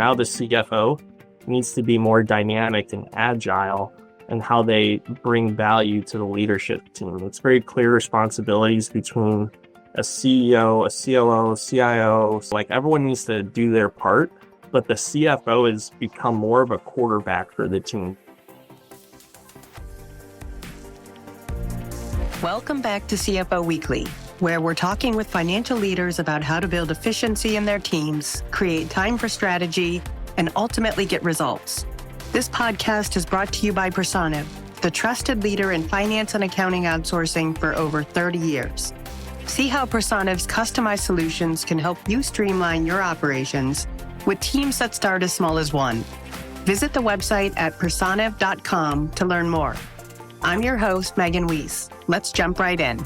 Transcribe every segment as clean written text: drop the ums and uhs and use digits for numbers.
now the CFO needs to be more dynamic and agile in how they bring value to the leadership team. It's very clear responsibilities between a CEO, a COO, CIO. So like everyone needs to do their part, but the CFO has become more of a quarterback for the team. Welcome back to CFO Weekly, where we're talking with financial leaders about how to build efficiency in their teams, create time for strategy, and ultimately get results. This podcast is brought to you by Personiv, the trusted leader in finance and accounting outsourcing for over 30 years. See how Personiv's customized solutions can help you streamline your operations with teams that start as small as one. Visit the website at personiv.com to learn more. I'm your host, Megan Weis. Let's jump right in.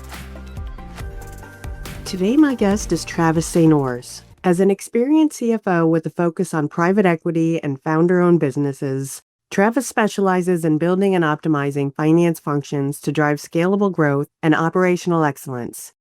Today, my guest is Travis St. Ors. As an experienced CFO with a focus on private equity and founder-owned businesses, Travis specializes in building and optimizing finance functions to drive scalable growth and operational excellence.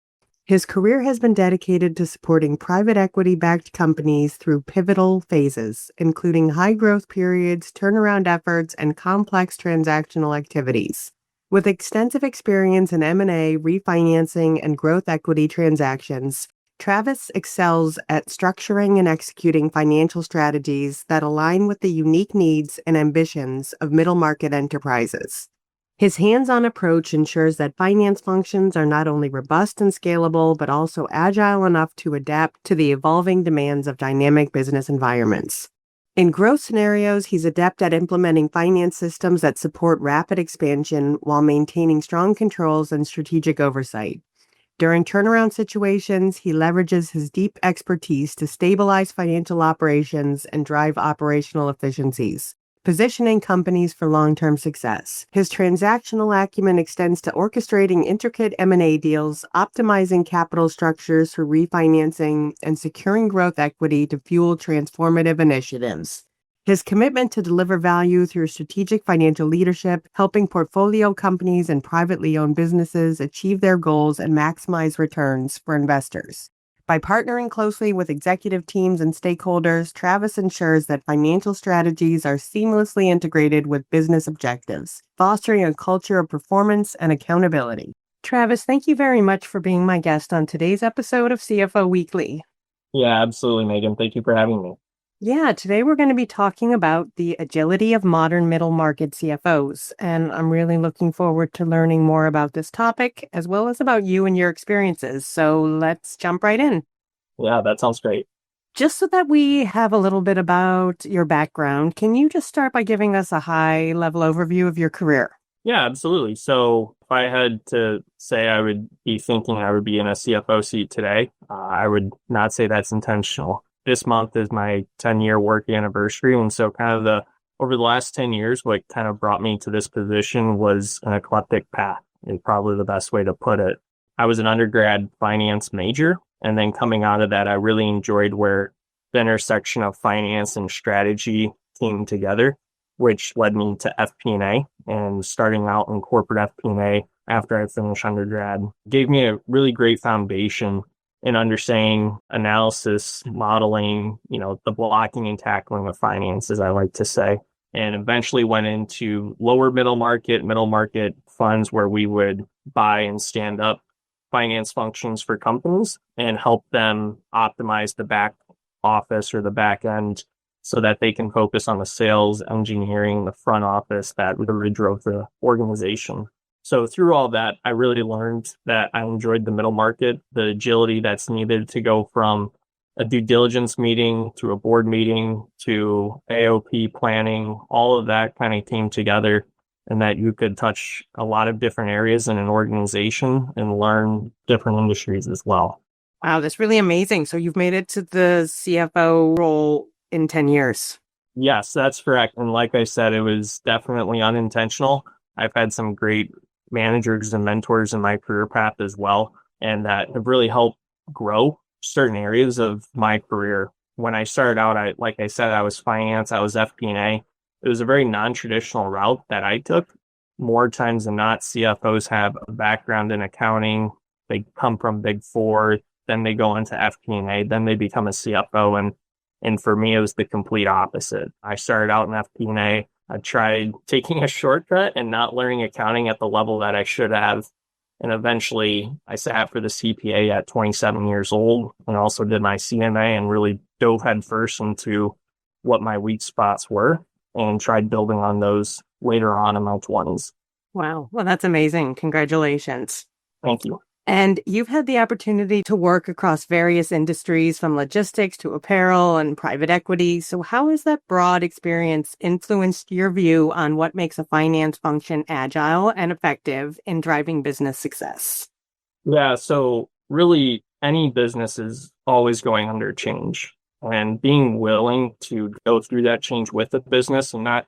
His career has been dedicated to supporting private equity-backed companies through pivotal phases, including high-growth periods, turnaround efforts, and complex transactional activities. With extensive experience in M&A, refinancing, and growth equity transactions, Travis excels at structuring and executing financial strategies that align with the unique needs and ambitions of middle-market enterprises. His hands-on approach ensures that finance functions are not only robust and scalable, but also agile enough to adapt to the evolving demands of dynamic business environments. In growth scenarios, he's adept at implementing finance systems that support rapid expansion while maintaining strong controls and strategic oversight. During turnaround situations, he leverages his deep expertise to stabilize financial operations and drive operational efficiencies, positioning companies for long-term success. His transactional acumen extends to orchestrating intricate M&A deals, optimizing capital structures for refinancing, and securing growth equity to fuel transformative initiatives. His commitment to deliver value through strategic financial leadership, helping portfolio companies and privately owned businesses achieve their goals and maximize returns for investors. By partnering closely with executive teams and stakeholders, Travis ensures that financial strategies are seamlessly integrated with business objectives, fostering a culture of performance and accountability. Travis, thank you very much for being my guest on today's episode of CFO Weekly. Yeah, absolutely, Megan. Thank you for having me. Yeah, today we're going to be talking about the agility of modern middle market CFOs, and I'm really looking forward to learning more about this topic, as well as about you and your experiences. So let's jump right in. Yeah, that sounds great. Just so that we have a little bit about your background, can you just start by giving us a high-level overview of your career? Yeah, absolutely. So if I had to say I would be thinking I would be in a CFO seat today, I would not say that's intentional. This month is my 10-year work anniversary. And so over the last 10 years, what kind of brought me to this position was an eclectic path, is probably the best way to put it. I was an undergrad finance major. And then coming out of that, I really enjoyed where the intersection of finance and strategy came together, which led me to FP&A, and starting out in corporate FP&A after I finished undergrad gave me a really great foundation in understanding analysis, modeling, the blocking and tackling of finance, as I like to say, and eventually went into lower middle market funds where we would buy and stand up finance functions for companies and help them optimize the back office or the back end so that they can focus on the sales, engineering, the front office that really drove the organization. So through all that, I really learned that I enjoyed the middle market, the agility that's needed to go from a due diligence meeting to a board meeting to AOP planning. All of that kind of came together, and that you could touch a lot of different areas in an organization and learn different industries as well. Wow, that's really amazing. So you've made it to the CFO role in 10 years. Yes, that's correct. And like I said, it was definitely unintentional. I've had some great managers and mentors in my career path as well, and that have really helped grow certain areas of my career. When I started out, I was finance, I was FP&A. It was a very non-traditional route that I took. More times than not, CFOs have a background in accounting. They come from Big Four, then they go into FP&A, then they become a CFO. And And for me, it was the complete opposite. I started out in FP&A. I tried taking a shortcut and not learning accounting at the level that I should have. And eventually I sat for the CPA at 27 years old and also did my CMA and really dove headfirst into what my weak spots were and tried building on those later on in my 20s. Wow. Well, that's amazing. Congratulations. Thank you. And you've had the opportunity to work across various industries from logistics to apparel and private equity. So how has that broad experience influenced your view on what makes a finance function agile and effective in driving business success? Yeah, so really any business is always going under change, and being willing to go through that change with the business and not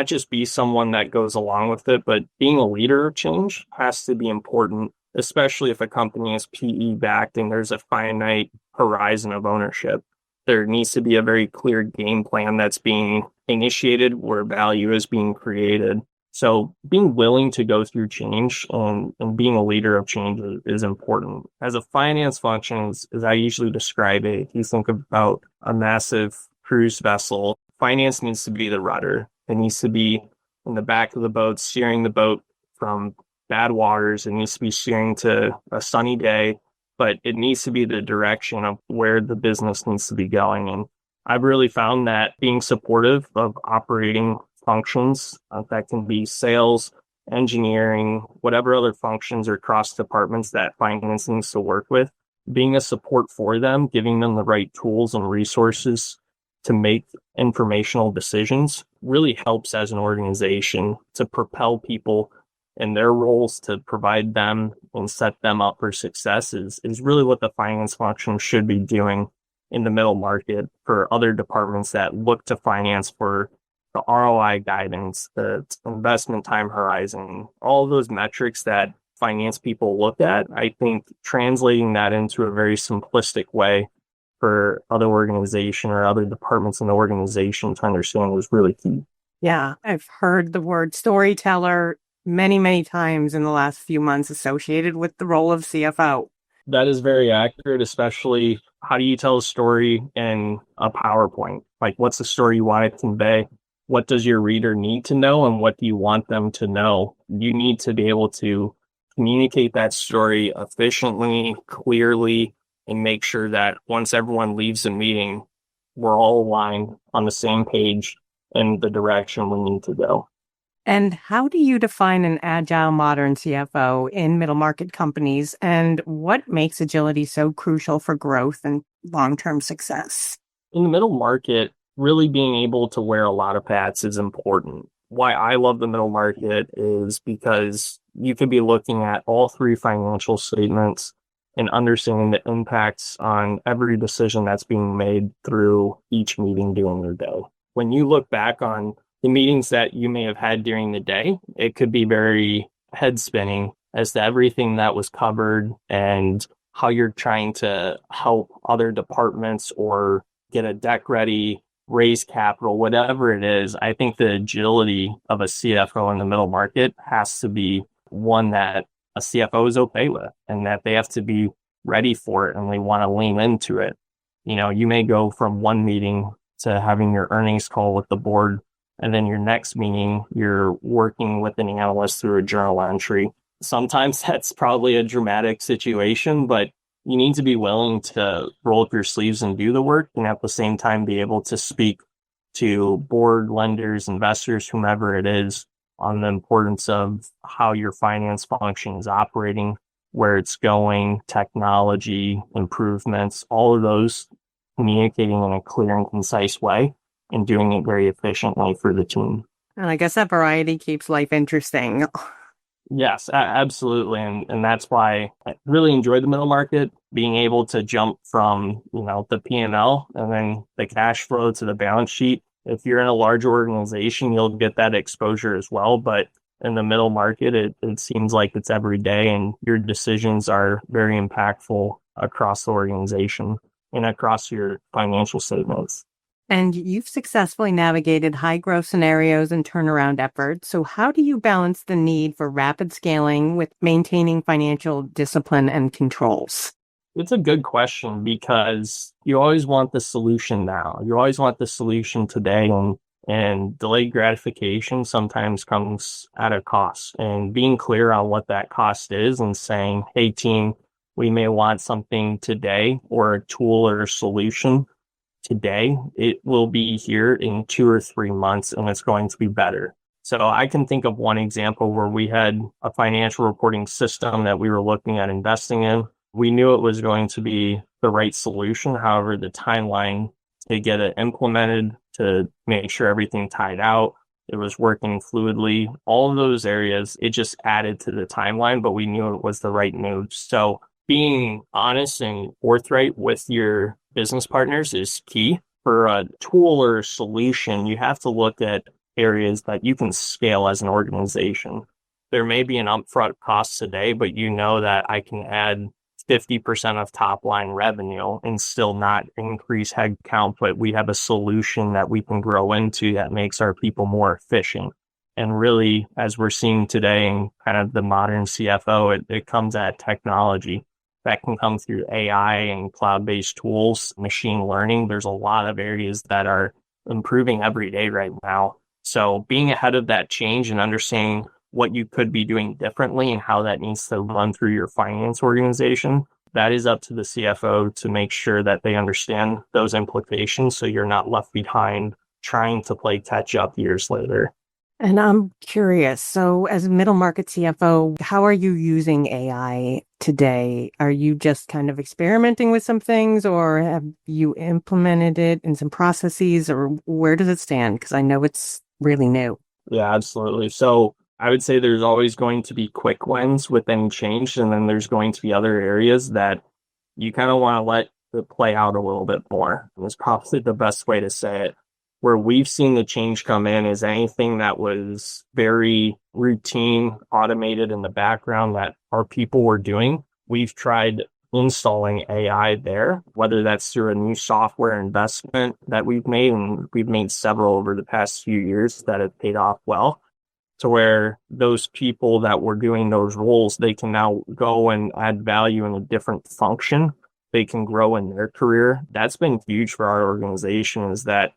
just be someone that goes along with it, but being a leader of change has to be important, especially if a company is PE backed and there's a finite horizon of ownership. There needs to be a very clear game plan that's being initiated where value is being created. So being willing to go through change and being a leader of change is important. As a finance function, as I usually describe it, if you think about a massive cruise vessel, finance needs to be the rudder. It needs to be in the back of the boat, steering the boat from bad waters. It needs to be steering to a sunny day, but it needs to be the direction of where the business needs to be going. And I've really found that being supportive of operating functions, that can be sales, engineering, whatever other functions or cross departments that finance needs to work with, being a support for them, giving them the right tools and resources to make informational decisions really helps as an organization to propel people in their roles, to provide them and set them up for success is really what the finance function should be doing in the middle market for other departments that look to finance for the ROI guidance, the investment time horizon, all of those metrics that finance people look at. I think translating that into a very simplistic way for other organization or other departments in the organization to understand was really key. Yeah, I've heard the word storyteller many, many times in the last few months associated with the role of CFO. That is very accurate, especially how do you tell a story in a PowerPoint? Like, what's the story you want to convey? What does your reader need to know, and what do you want them to know? You need to be able to communicate that story efficiently, clearly, and make sure that once everyone leaves the meeting, we're all aligned on the same page in the direction we need to go. And how do you define an agile modern CFO in middle market companies, and what makes agility so crucial for growth and long-term success? In the middle market, really being able to wear a lot of hats is important. Why I love the middle market is because you could be looking at all three financial statements and understanding the impacts on every decision that's being made through each meeting during your day. When you look back on the meetings that you may have had during the day, it could be very head spinning as to everything that was covered and how you're trying to help other departments or get a deck ready, raise capital, whatever it is. I think the agility of a CFO in the middle market has to be one that a CFO is okay with and that they have to be ready for it and they want to lean into it. You know, you may go from one meeting to having your earnings call with the board, and then your next meeting, you're working with an analyst through a journal entry. Sometimes that's probably a dramatic situation, but you need to be willing to roll up your sleeves and do the work, and at the same time be able to speak to board, lenders, investors, whomever it is, on the importance of how your finance function is operating, where it's going, technology, improvements, all of those, communicating in a clear and concise way and doing it very efficiently for the team. And I guess that variety keeps life interesting. Yes, absolutely. And that's why I really enjoy the middle market, being able to jump from, the P&L and then the cash flow to the balance sheet. If you're in a large organization, you'll get that exposure as well. But in the middle market, it seems like it's every day and your decisions are very impactful across the organization and across your financial statements. And you've successfully navigated high growth scenarios and turnaround efforts. So how do you balance the need for rapid scaling with maintaining financial discipline and controls? It's a good question because you always want the solution now. You always want the solution today, and delayed gratification sometimes comes at a cost. And being clear on what that cost is and saying, hey, team, we may want something today or a tool or a solution today. It will be here in 2 or 3 months and it's going to be better. So I can think of one example where we had a financial reporting system that we were looking at investing in. We knew it was going to be the right solution. However, the timeline to get it implemented, to make sure everything tied out, it was working fluidly, all of those areas, it just added to the timeline, but we knew it was the right move. So being honest and forthright with your business partners is key. For a tool or a solution, you have to look at areas that you can scale as an organization. There may be an upfront cost today, but you know that I can add 50% of top line revenue and still not increase headcount, but we have a solution that we can grow into that makes our people more efficient. And really, as we're seeing today in kind of the modern CFO, it comes at technology that can come through AI and cloud-based tools, machine learning. There's a lot of areas that are improving every day right now. So being ahead of that change and understanding what you could be doing differently and how that needs to run through your finance organization, that is up to the CFO to make sure that they understand those implications so you're not left behind trying to play catch up years later. And I'm curious, so as a middle market CFO, how are you using AI today? Are you just kind of experimenting with some things, or have you implemented it in some processes, or where does it stand? Because I know it's really new. Yeah, absolutely. So I would say there's always going to be quick wins with any change, and then there's going to be other areas that you kind of want to let it play out a little bit more. And it's probably the best way to say it. Where we've seen the change come in is anything that was very routine, automated in the background that our people were doing. We've tried installing AI there, whether that's through a new software investment that we've made, and we've made several over the past few years that have paid off well, to where those people that were doing those roles, they can now go and add value in a different function. They can grow in their career. That's been huge for our organization, is that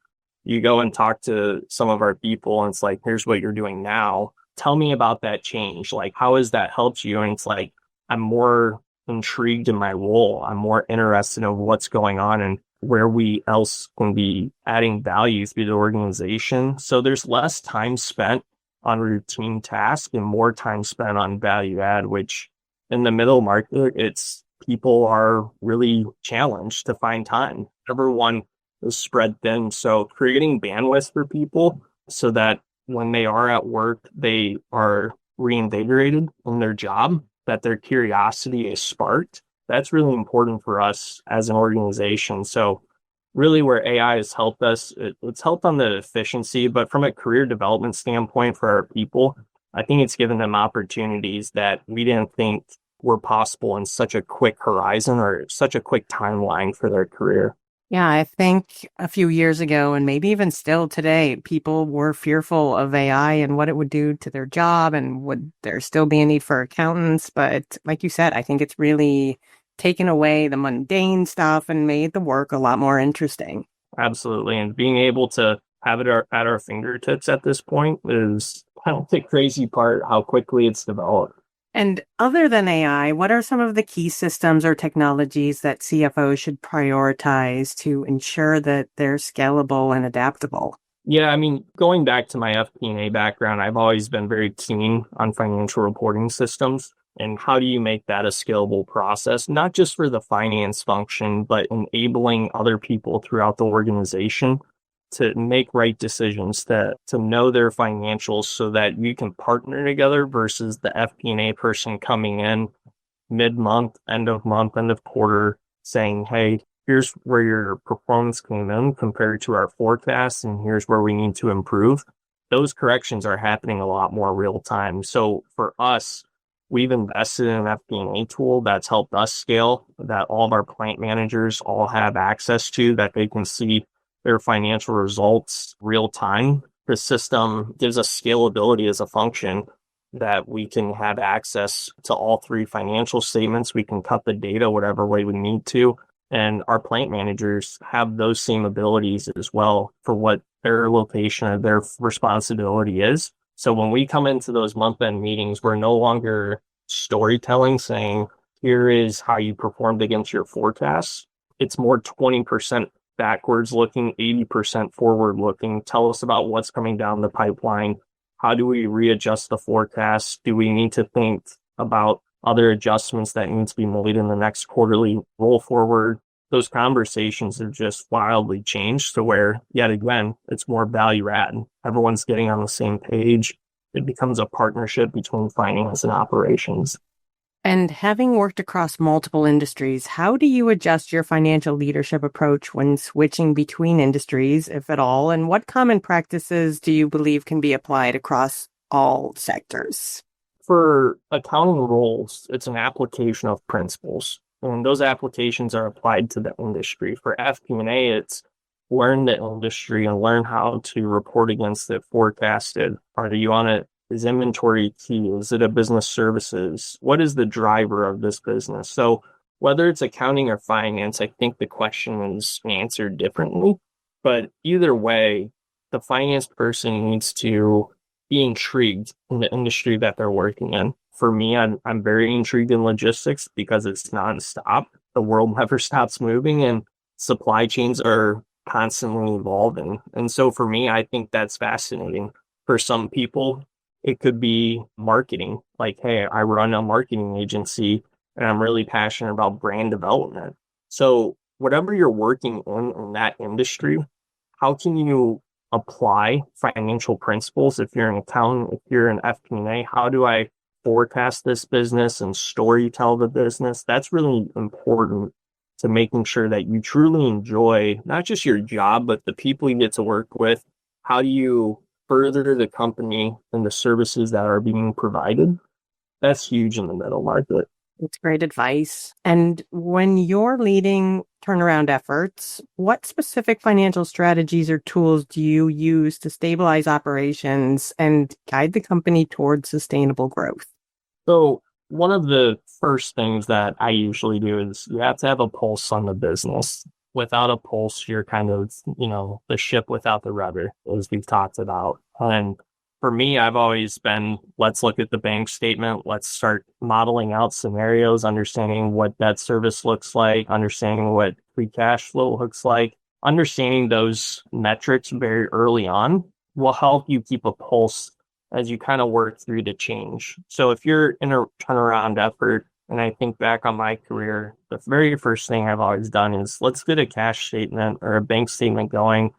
you go and talk to some of our people and it's like, here's what you're doing now. Tell me about that change. Like, how has that helped you? And it's like, I'm more intrigued in my role. I'm more interested in what's going on and where we else can be adding value through the organization. So there's less time spent on routine tasks and more time spent on value add, which in the middle market, it's people are really challenged to find time. Everyone is spread thin. So creating bandwidth for people so that when they are at work, they are reinvigorated in their job, that their curiosity is sparked. That's really important for us as an organization. So really where AI has helped us, it's helped on the efficiency, but from a career development standpoint for our people, I think it's given them opportunities that we didn't think were possible in such a quick horizon or such a quick timeline for their career. Yeah, I think a few years ago, and maybe even still today, people were fearful of AI and what it would do to their job, and would there still be a need for accountants? But like you said, I think it's really taken away the mundane stuff and made the work a lot more interesting. Absolutely. And being able to have it at our fingertips at this point is, I don't think, crazy part, how quickly it's developed. And other than AI, what are some of the key systems or technologies that CFOs should prioritize to ensure that they're scalable and adaptable? Yeah, I mean, going back to my FP&A background, I've always been very keen on financial reporting systems. And how do you make that a scalable process, not just for the finance function, but enabling other people throughout the organization to make right decisions, to know their financials so that you can partner together versus the FP&A person coming in mid-month, end of quarter saying, hey, here's where your performance came in compared to our forecast, and here's where we need to improve. Those corrections are happening a lot more real time. So for us, we've invested in an FP&A tool that's helped us scale, that all of our plant managers all have access to, that they can see their financial results real time. The system gives us scalability as a function that we can have access to all three financial statements. We can cut the data whatever way we need to. And our plant managers have those same abilities as well for what their location or their responsibility is. So when we come into those month-end meetings, we're no longer storytelling saying, here is how you performed against your forecasts. It's more 20% backwards looking, 80% forward looking. Tell us about what's coming down the pipeline. How do we readjust the forecast? Do we need to think about other adjustments that need to be made in the next quarterly roll forward? Those conversations have just wildly changed to where, yet again, it's more value add. Everyone's getting on the same page. It becomes a partnership between finance and operations. And having worked across multiple industries, how do you adjust your financial leadership approach when switching between industries, if at all? And what common practices do you believe can be applied across all sectors? For accounting roles, it's an application of principles, and those applications are applied to the industry. For FP&A, it's learn the industry and learn how to report against it, forecast it. Are you on it? Is inventory key? Is it a business services? What is the driver of this business? So whether it's accounting or finance, I think the question is answered differently. But either way, the finance person needs to be intrigued in the industry that they're working in. For me, I'm very intrigued in logistics because it's nonstop. The world never stops moving and supply chains are constantly evolving. And so for me, I think that's fascinating. For some people, it could be marketing. Like, hey, I run a marketing agency and I'm really passionate about brand development. So whatever you're working in that industry, how can you apply financial principles? If you're an accountant, if you're an FP&A, how do I forecast this business and story tell the business? That's really important to making sure that you truly enjoy not just your job, but the people you get to work with. How do you further the company and the services that are being provided? That's huge in the middle market. It's great advice. And when you're leading turnaround efforts, what specific financial strategies or tools do you use to stabilize operations and guide the company towards sustainable growth? So one of the first things that I usually do is you have to have a pulse on the business. Without a pulse, you're kind of, the ship without the rudder, as we've talked about. And for me, I've always been, let's look at the bank statement. Let's start modeling out scenarios, understanding what debt service looks like, understanding what free cash flow looks like. Understanding those metrics very early on will help you keep a pulse as you kind of work through the change. So if you're in a turnaround effort, and I think back on my career, the very first thing I've always done is let's get a cash statement or a bank statement going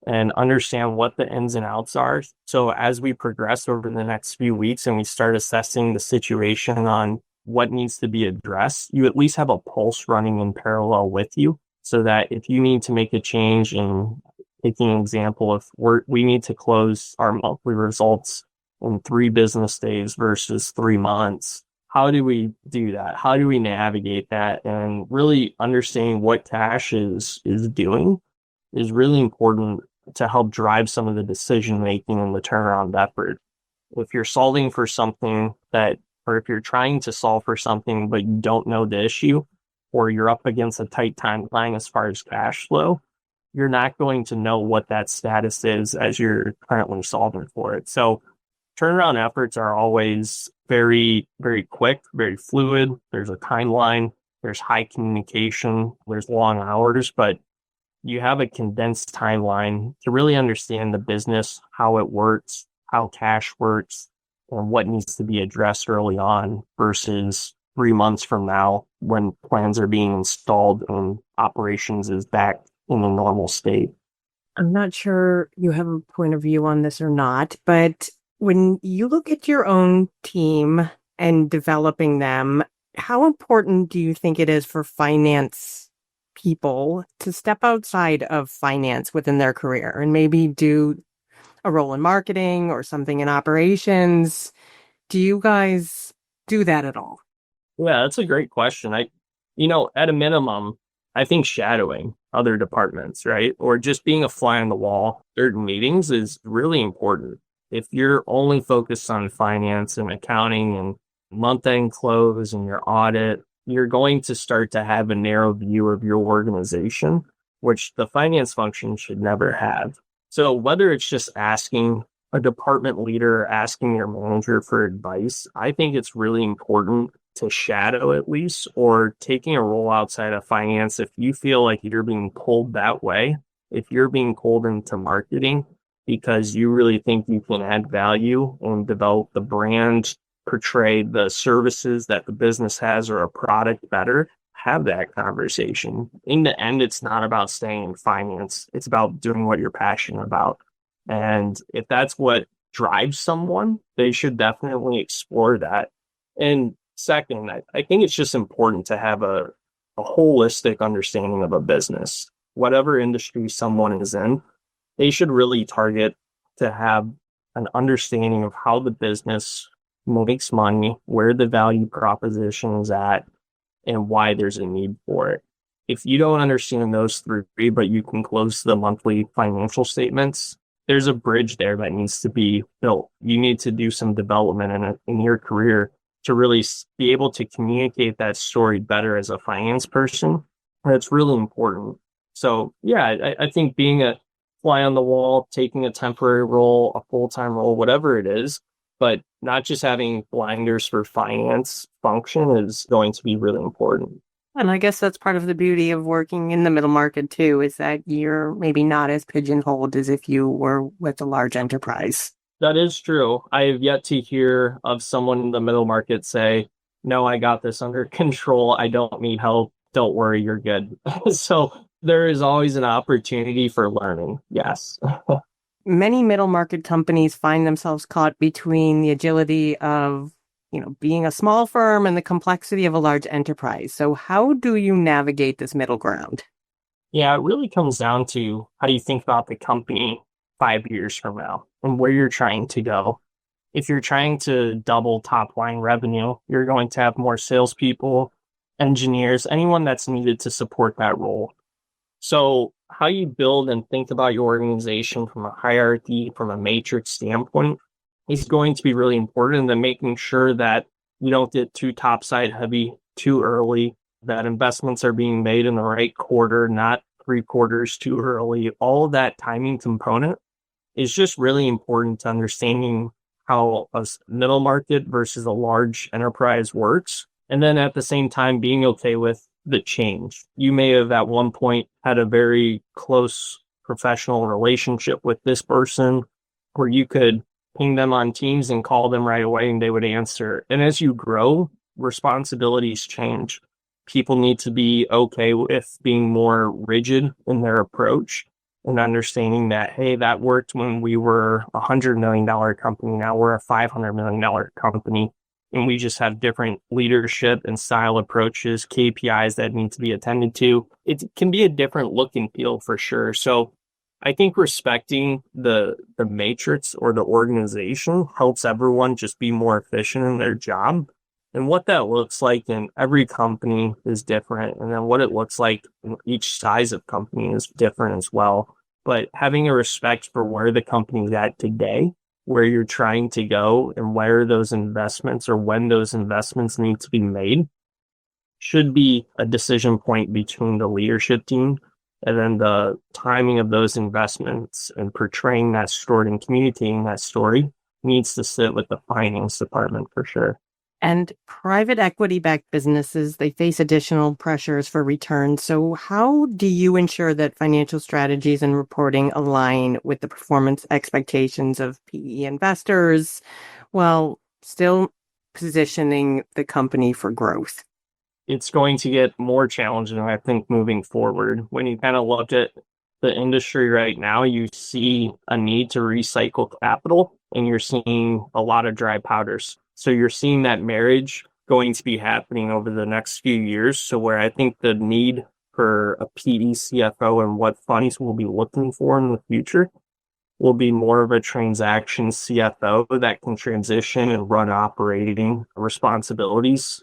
and understand what the ins and outs are. So as we progress over the next few weeks and we start assessing the situation on what needs to be addressed, you at least have a pulse running in parallel with you so that if you need to make a change, and taking an example, if we need to close our monthly results in 3 business days versus 3 months, how do we do that? How do we navigate that? And really understanding what cash is doing is really important to help drive some of the decision making in the turnaround effort. If you're solving for something or if you're trying to solve for something but you don't know the issue, or you're up against a tight timeline as far as cash flow, you're not going to know what that status is as you're currently solving for it. So turnaround efforts are always very, very quick, very fluid. There's a timeline, there's high communication, there's long hours, but you have a condensed timeline to really understand the business, how it works, how cash works, and what needs to be addressed early on versus 3 months from now when plans are being installed and operations is back in a normal state. I'm not sure you have a point of view on this or not, but when you look at your own team and developing them, how important do you think it is for finance people to step outside of finance within their career and maybe do a role in marketing or something in operations? Do you guys do that at all? Yeah, that's a great question. At a minimum, I think shadowing other departments, right? Or just being a fly on the wall during meetings is really important. If you're only focused on finance and accounting and month-end close and your audit, you're going to start to have a narrow view of your organization, which the finance function should never have. So whether it's just asking a department leader, asking your manager for advice, I think it's really important to shadow at least, or taking a role outside of finance if you feel like you're being pulled that way. If you're being pulled into marketing because you really think you can add value and develop the brand, portray the services that the business has or a product better, have that conversation. In the end, it's not about staying in finance. It's about doing what you're passionate about. And if that's what drives someone, they should definitely explore that. And second, I think it's just important to have a holistic understanding of a business. Whatever industry someone is in, they should really target to have an understanding of how the business makes money, where the value proposition is at, and why there's a need for it. If you don't understand those three, but you can close the monthly financial statements, there's a bridge there that needs to be built. You need to do some development in your career to really be able to communicate that story better as a finance person. That's really important. So yeah, I think being a fly on the wall, taking a temporary role, a full-time role, whatever it is, but not just having blinders for finance function is going to be really important. And I guess that's part of the beauty of working in the middle market too, is that you're maybe not as pigeonholed as if you were with a large enterprise. That is true. I have yet to hear of someone in the middle market say, no, I got this under control. I don't need help. Don't worry, you're good. So there is always an opportunity for learning. Yes. Many middle market companies find themselves caught between the agility of, being a small firm and the complexity of a large enterprise. So how do you navigate this middle ground? Yeah, it really comes down to how do you think about the company 5 years from now and where you're trying to go. If you're trying to double top line revenue, you're going to have more salespeople, engineers, anyone that's needed to support that role. So how you build and think about your organization from a hierarchy, from a matrix standpoint, is going to be really important. And then making sure that you don't get too topside heavy too early, that investments are being made in the right quarter, not 3 quarters too early. All of that timing component is just really important to understanding how a middle market versus a large enterprise works. And then at the same time, being okay with the change. You may have at one point had a very close professional relationship with this person where you could ping them on Teams and call them right away and they would answer. And as you grow, responsibilities change. People need to be okay with being more rigid in their approach and understanding that, hey, that worked when we were a $100 million company. Now we're a $500 million company. And we just have different leadership and style approaches, KPIs that need to be attended to. It can be a different look and feel for sure. So I think respecting the matrix or the organization helps everyone just be more efficient in their job. And what that looks like in every company is different. And then what it looks like in each size of company is different as well. But having a respect for where the company's at today, where you're trying to go, and where those investments or when those investments need to be made should be a decision point between the leadership team. And then the timing of those investments and portraying that story and communicating that story needs to sit with the finance department for sure. And private equity-backed businesses, they face additional pressures for return. So how do you ensure that financial strategies and reporting align with the performance expectations of PE investors while still positioning the company for growth? It's going to get more challenging, I think, moving forward. When you kind of look at the industry right now, you see a need to recycle capital and you're seeing a lot of dry powders. So you're seeing that marriage going to be happening over the next few years. So where I think the need for a PE CFO and what funds will be looking for in the future will be more of a transaction CFO that can transition and run operating responsibilities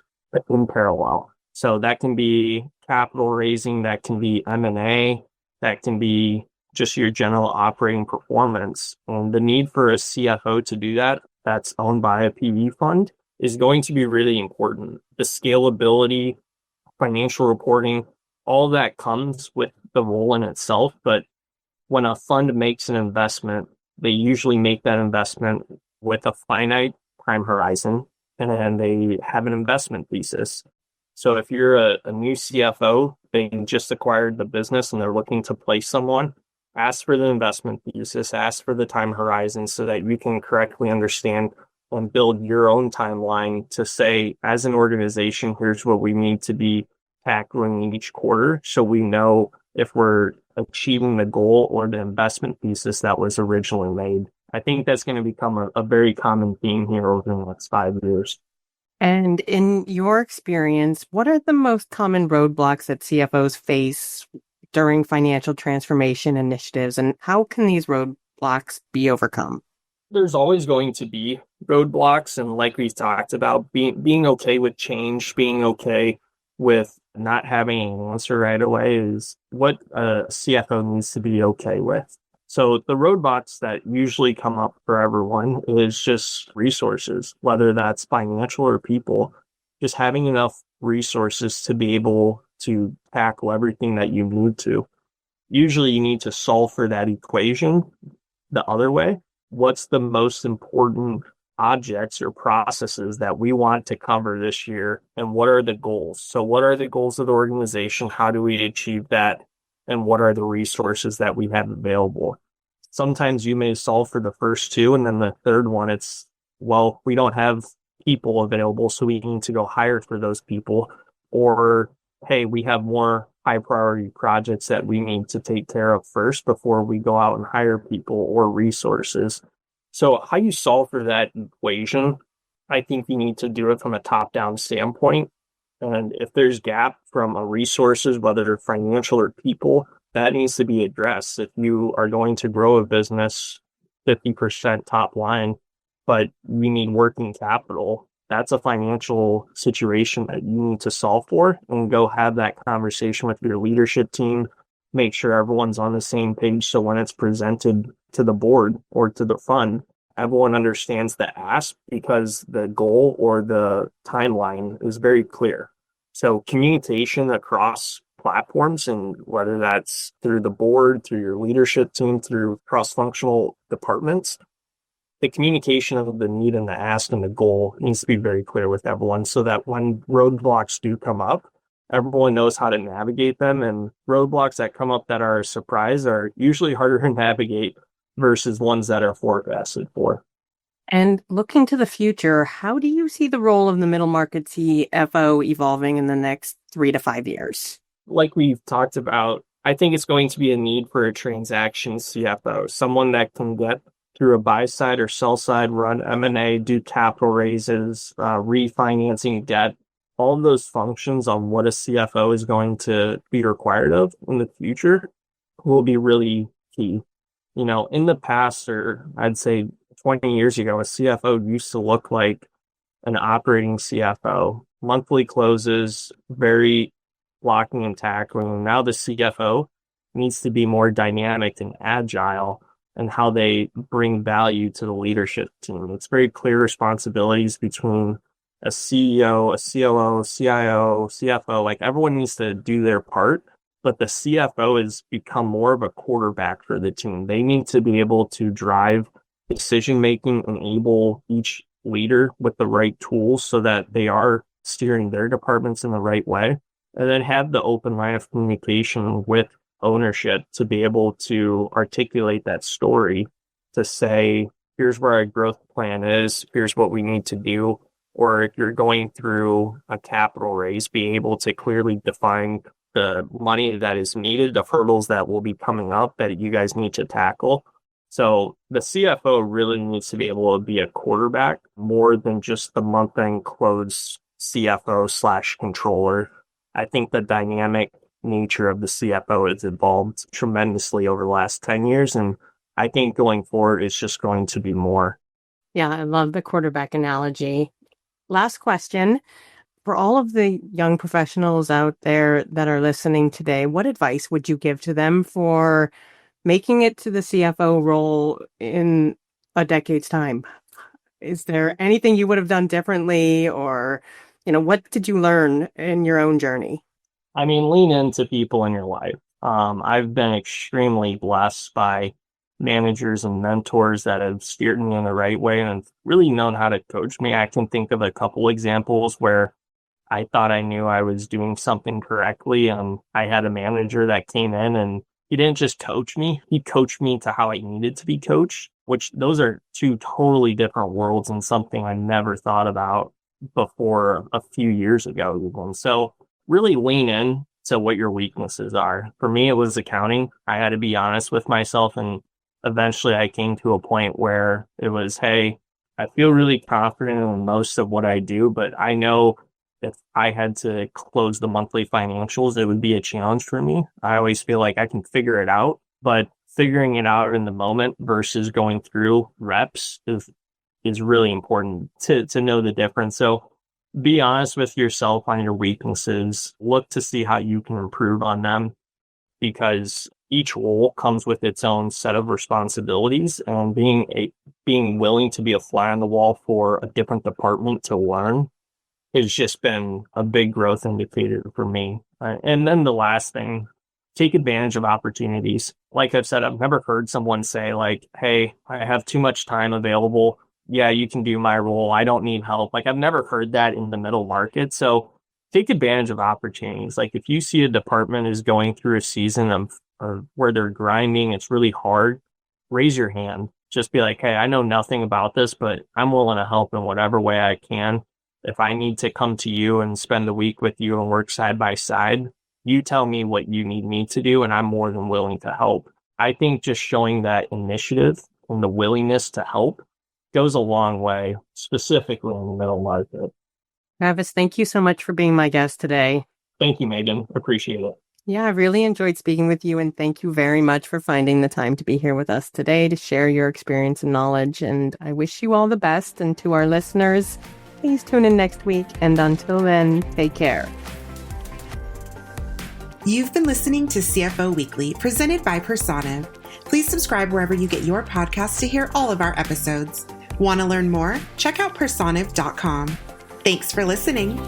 in parallel. So that can be capital raising, that can be M&A, that can be just your general operating performance. And the need for a CFO to do that, that's owned by a PE fund, is going to be really important. The scalability, financial reporting, all that comes with the role in itself. But when a fund makes an investment, they usually make that investment with a finite time horizon, and then they have an investment thesis. So if you're a new CFO, they just acquired the business and they're looking to place someone, ask for the investment thesis, ask for the time horizon so that you can correctly understand and build your own timeline to say, as an organization, here's what we need to be tackling each quarter so we know if we're achieving the goal or the investment thesis that was originally made. I think that's going to become a very common theme here over the next 5 years. And in your experience, what are the most common roadblocks that CFOs face during financial transformation initiatives, and how can these roadblocks be overcome? There's always going to be roadblocks, and like we talked about, being okay with change, being okay with not having an answer right away is what a CFO needs to be okay with. So the roadblocks that usually come up for everyone is just resources, whether that's financial or people, just having enough resources to be able to tackle everything that you need to. Usually you need to solve for that equation the other way. What's the most important objects or processes that we want to cover this year, and what are the goals? So what are the goals of the organization? How do we achieve that? And what are the resources that we have available? Sometimes you may solve for the first two, and then the third one, it's, well, we don't have people available, so we need to go hire for those people. Or, hey, we have more high priority projects that we need to take care of first before we go out and hire people or resources. So how you solve for that equation, I think you need to do it from a top-down standpoint. And if there's gap from a resources, whether they're financial or people, that needs to be addressed. If you are going to grow a business 50% top line, but you need working capital, that's a financial situation that you need to solve for, and go have that conversation with your leadership team. Make sure everyone's on the same page so when it's presented to the board or to the fund, everyone understands the ask, because the goal or the timeline is very clear. So communication across platforms, and whether that's through the board, through your leadership team, through cross-functional departments, the communication of the need and the ask and the goal needs to be very clear with everyone so that when roadblocks do come up, everyone knows how to navigate them. And roadblocks that come up that are a surprise are usually harder to navigate versus ones that are forecasted for. And looking to the future, how do you see the role of the middle market CFO evolving in the next 3 to 5 years? Like we've talked about, I think it's going to be a need for a transaction CFO, someone that can get through a buy side or sell side, run M&A, do capital raises, refinancing debt. All of those functions on what a CFO is going to be required of in the future will be really key. You know, in the past, or I'd say 20 years ago, a CFO used to look like an operating CFO, monthly closes, very blocking and tackling. Now the CFO needs to be more dynamic and agile and how they bring value to the leadership team. It's very clear responsibilities between a CEO, a COO, CIO, CFO. Like, everyone needs to do their part, but the CFO has become more of a quarterback for the team. They need to be able to drive decision-making, enable each leader with the right tools so that they are steering their departments in the right way, and then have the open line of communication with ownership to be able to articulate that story, to say, here's where our growth plan is, here's what we need to do. Or if you're going through a capital raise, being able to clearly define the money that is needed, the hurdles that will be coming up that you guys need to tackle. So the CFO really needs to be able to be a quarterback more than just the month-end close CFO / controller. I think the dynamic nature of the CFO has evolved tremendously over the last 10 years. And I think going forward, it's just going to be more. Yeah, I love the quarterback analogy. Last question. For all of the young professionals out there that are listening today, what advice would you give to them for making it to the CFO role in a decade's time. Is there anything you would have done differently, or, what did you learn in your own journey? I mean, lean into people in your life. I've been extremely blessed by managers and mentors that have steered me in the right way and really known how to coach me. I can think of a couple examples where I thought I knew I was doing something correctly. I had a manager that came in and he didn't just coach me, he coached me to how I needed to be coached, which those are two totally different worlds and something I never thought about before a few years ago even. So really lean in to what your weaknesses are. For me, it was accounting. I had to be honest with myself, and eventually I came to a point where it was, hey, I feel really confident in most of what I do, but I know if I had to close the monthly financials, it would be a challenge for me. I always feel like I can figure it out, but figuring it out in the moment versus going through reps is really important to know the difference. So be honest with yourself on your weaknesses. Look to see how you can improve on them, because each role comes with its own set of responsibilities, and being willing to be a fly on the wall for a different department to learn has just been a big growth indicator for me. And then the last thing, take advantage of opportunities. Like I've said, I've never heard someone say like, hey, I have too much time available. Yeah, you can do my role. I don't need help. Like I've never heard that in the middle market. So take advantage of opportunities. Like if you see a department is going through a season of where they're grinding, it's really hard, raise your hand. Just be like, hey, I know nothing about this, but I'm willing to help in whatever way I can. If I need to come to you and spend a week with you and work side by side, you tell me what you need me to do, and I'm more than willing to help. I think just showing that initiative and the willingness to help goes a long way, specifically in the middle market. Travis, thank you so much for being my guest today. Thank you, Megan. Appreciate it. Yeah, I really enjoyed speaking with you, and thank you very much for finding the time to be here with us today to share your experience and knowledge. And I wish you all the best. And to our listeners, please tune in next week. And until then, take care. You've been listening to CFO Weekly, presented by Personiv. Please subscribe wherever you get your podcasts to hear all of our episodes. Want to learn more? Check out personiv.com. Thanks for listening.